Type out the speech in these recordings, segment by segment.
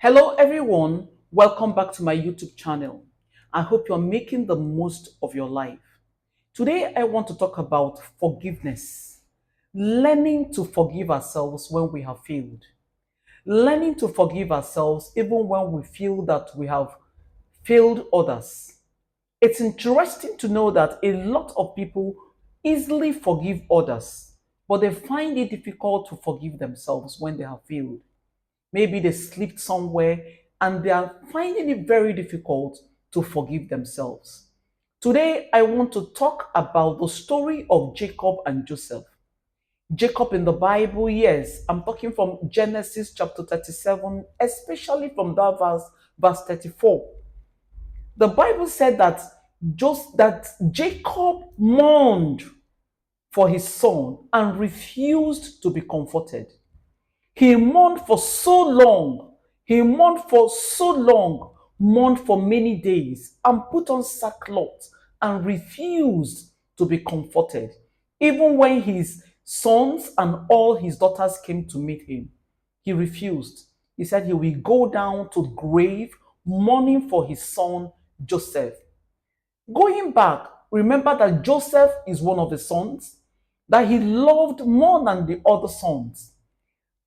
Hello, everyone. Welcome back to my YouTube channel. I hope you're making the most of your life. Today, I want to talk about forgiveness. Learning to forgive ourselves when we have failed. Learning to forgive ourselves even when we feel that we have failed others. It's interesting to know that a lot of people easily forgive others, but they find it difficult to forgive themselves when they have failed. Maybe they slipped somewhere and they are finding it very difficult to forgive themselves. Today, I want to talk about the story of Jacob and Joseph. Jacob in the Bible, yes, I'm talking from Genesis chapter 37, especially from that verse 34. The Bible said that just that Jacob mourned for his son and refused to be comforted. He mourned for so long. He mourned for so long, mourned for many days, and put on sackcloth and refused to be comforted. Even when his sons and all his daughters came to meet him, he refused. He said he will go down to the grave mourning for his son Joseph. Going back, remember that Joseph is one of the sons that he loved more than the other sons.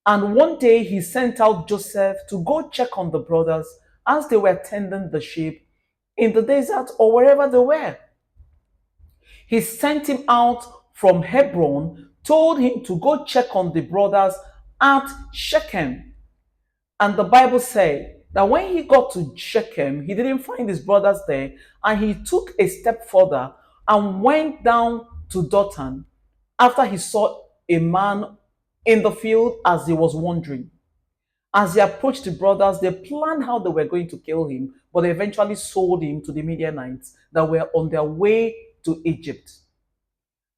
And one day he sent out Joseph to go check on the brothers as they were tending the sheep in the desert or wherever they were. He sent him out from Hebron, told him to go check on the brothers at Shechem. And the Bible said that when he got to Shechem, he didn't find his brothers there, and he took a step further and went down to Dothan after he saw a man in the field as he was wandering. As he approached the brothers, they planned how they were going to kill him, but they eventually sold him to the Midianites that were on their way to Egypt.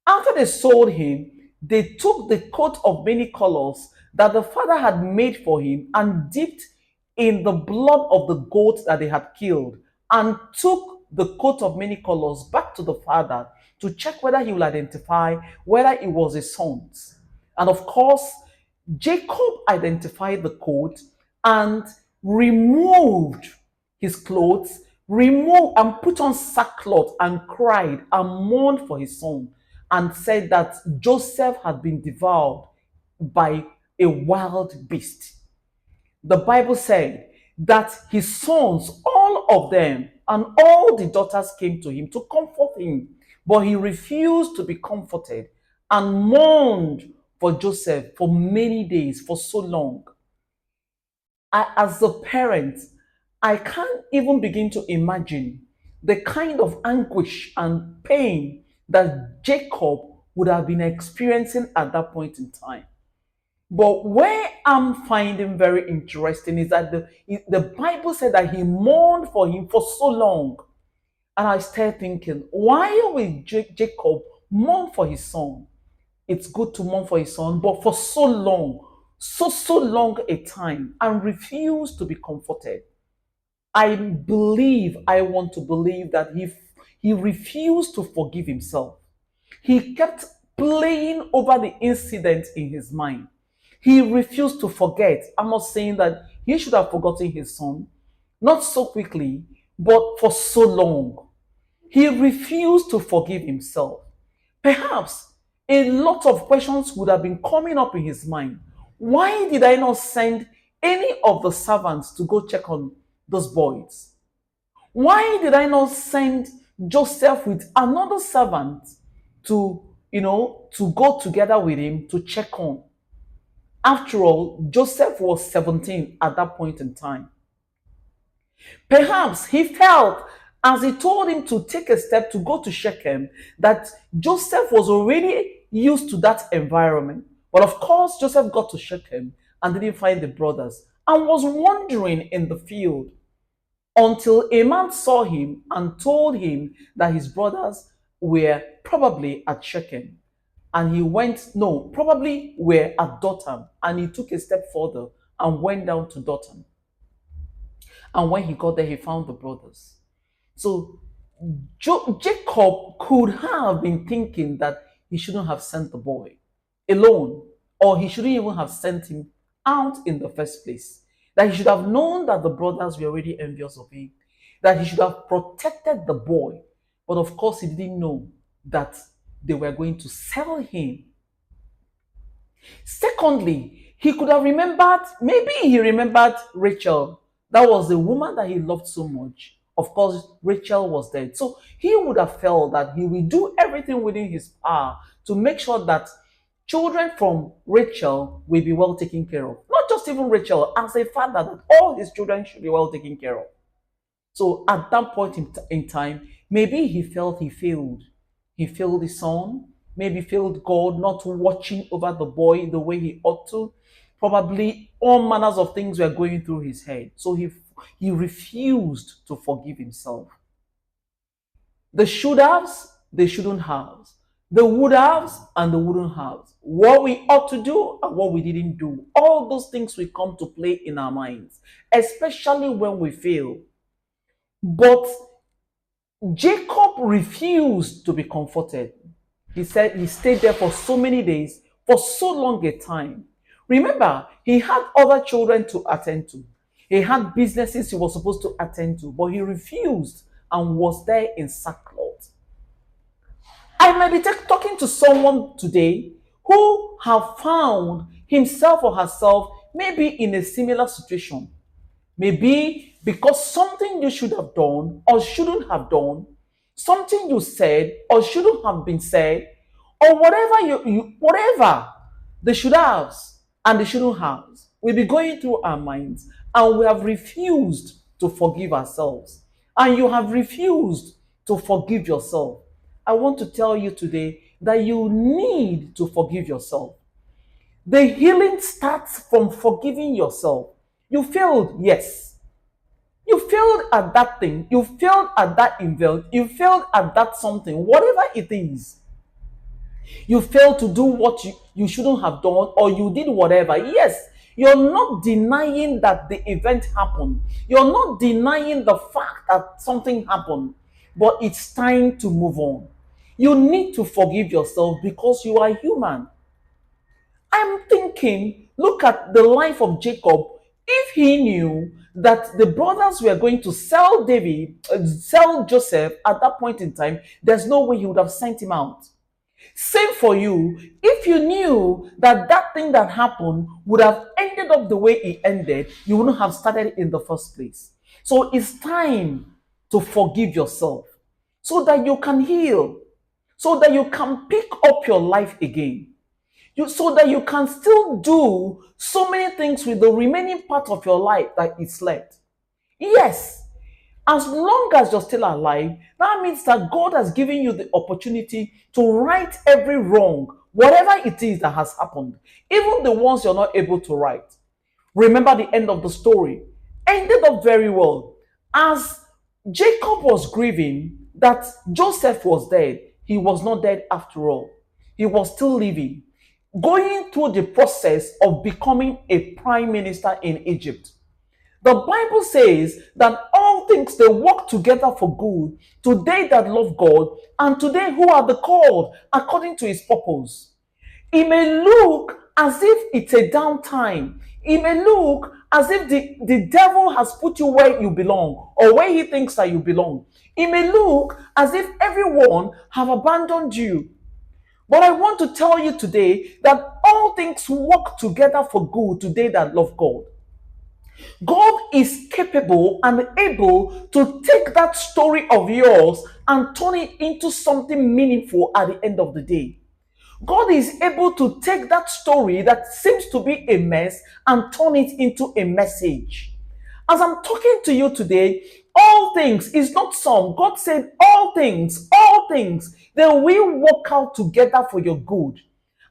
After they sold him, they took the coat of many colors that the father had made for him and dipped in the blood of the goat that they had killed and took the coat of many colors back to the father to check whether he will identify whether it was his son's. And of course, Jacob identified the coat and removed his clothes, removed and put on sackcloth and cried and mourned for his son and said that Joseph had been devoured by a wild beast. The Bible said that his sons, all of them, and all the daughters came to him to comfort him, but he refused to be comforted and mourned for Joseph for many days, for so long. As a parent, I can't even begin to imagine the kind of anguish and pain that Jacob would have been experiencing at that point in time. But where I'm finding very interesting is that the Bible said that he mourned for him for so long. And I started thinking, why will Jacob mourn for his son? It's good to mourn for his son, but for so long, so long a time, and refuse to be comforted. I want to believe that he refused to forgive himself. He kept playing over the incident in his mind. He refused to forget. I'm not saying that he should have forgotten his son, not so quickly, but for so long. He refused to forgive himself. Perhaps a lot of questions would have been coming up in his mind. Why did I not send any of the servants to go check on those boys? Why did I not send Joseph with another servant to, to go together with him to check on? After all, Joseph was 17 at that point in time. Perhaps he felt, as he told him to take a step to go to Shechem, that Joseph was already used to that environment. But of course, Joseph got to Shechem and didn't find the brothers and was wandering in the field until a man saw him and told him that his brothers were probably at Shechem. And he went, no, probably were at Dothan. And he took a step further and went down to Dothan. And when he got there, he found the brothers. So Jacob could have been thinking that he shouldn't have sent the boy alone, or he shouldn't even have sent him out in the first place. That he should have known that the brothers were already envious of him, that he should have protected the boy. But of course, he didn't know that they were going to sell him. Secondly, he could have remembered, maybe he remembered Rachel. That was the woman that he loved so much. Of course, Rachel was dead. So he would have felt that he will do everything within his power to make sure that children from Rachel will be well taken care of. Not just even Rachel, as a father, that all his children should be well taken care of. So at that point in time, maybe he felt he failed. He failed his son, maybe failed God, not watching over the boy the way he ought to. Probably all manners of things were going through his head. So he refused to forgive himself. The should haves, the shouldn't haves. The would haves and the wouldn't haves. What we ought to do and what we didn't do. All those things will come to play in our minds, especially when we fail. But Jacob refused to be comforted. He said he stayed there for so many days, for so long a time. Remember, he had other children to attend to. He had businesses he was supposed to attend to, but he refused and was there in sackcloth. I might be talking to someone today who have found himself or herself maybe in a similar situation. Maybe because something you should have done or shouldn't have done, something you said or shouldn't have been said, or whatever the should haves and the shouldn't haves will be going through our minds, and we have refused to forgive ourselves. And you have refused to forgive yourself. I want to tell you today that you need to forgive yourself. The healing starts from forgiving yourself. You failed, yes. You failed at that thing. You failed at that event. You failed at that something, whatever it is. You failed to do what you shouldn't have done, or you did whatever. Yes, you're not denying that the event happened. You're not denying the fact that something happened, but it's time to move on. You need to forgive yourself because you are human. I'm thinking, look at the life of Jacob. If he knew that the brothers were going to sell sell Joseph at that point in time, there's no way he would have sent him out. Same for you. If you knew that that thing that happened would have ended up the way it ended, you wouldn't have started in the first place. So it's time to forgive yourself so that you can heal, so that you can pick up your life again. So that you can still do so many things with the remaining part of your life that is left. Yes, as long as you're still alive, that means that God has given you the opportunity to right every wrong, whatever it is that has happened, even the ones you're not able to right. Remember the end of the story. Ended up very well. As Jacob was grieving that Joseph was dead, he was not dead after all. He was still living, going through the process of becoming a prime minister in Egypt. The Bible says that all things they work together for good to they that love God and to they who are the called according to his purpose. It may look as if it's a downtime. It may look as if the devil has put you where you belong or where he thinks that you belong. It may look as if everyone have abandoned you. But I want to tell you today that all things work together for good to they that love God. God is capable and able to take that story of yours and turn it into something meaningful at the end of the day. God is able to take that story that seems to be a mess and turn it into a message. As I'm talking to you today, all things is not some. God said all things, they will work out together for your good.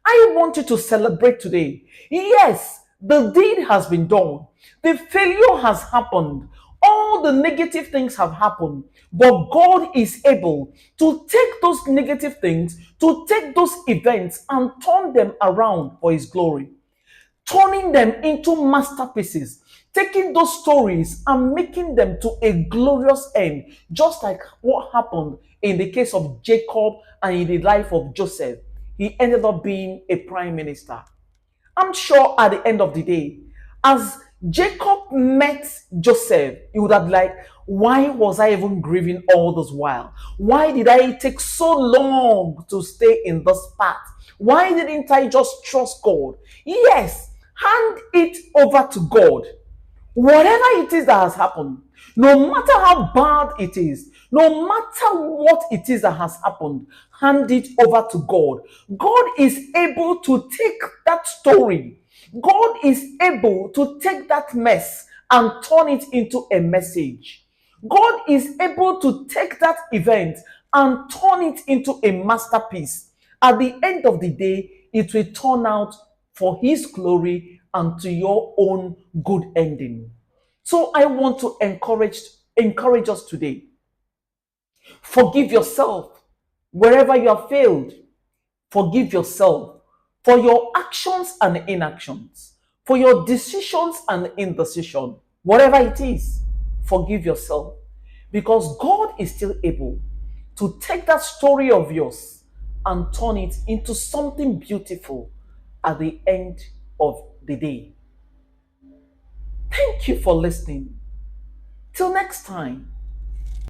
I want you to celebrate today. Yes, the deed has been done. The failure has happened. All the negative things have happened. But God is able to take those negative things, to take those events and turn them around for his glory. Turning them into masterpieces, taking those stories and making them to a glorious end, just like what happened in the case of Jacob and in the life of Joseph. He ended up being a prime minister. I'm sure at the end of the day, as Jacob met Joseph, he would have like, why was I even grieving all this while? Why did I take so long to stay in this path? Why didn't I just trust God? Yes, hand it over to God. Whatever it is that has happened, no matter how bad it is, no matter what it is that has happened, hand it over to God. God is able to take that story, God is able to take that mess and turn it into a message. God is able to take that event and turn it into a masterpiece. At the end of the day, it will turn out for His glory and to your own good ending. So I want to encourage us today. Forgive yourself wherever you have failed. Forgive yourself for your actions and inactions, for your decisions and indecision. Whatever it is, forgive yourself because God is still able to take that story of yours and turn it into something beautiful at the end of the day. Thank you for listening. Till next time.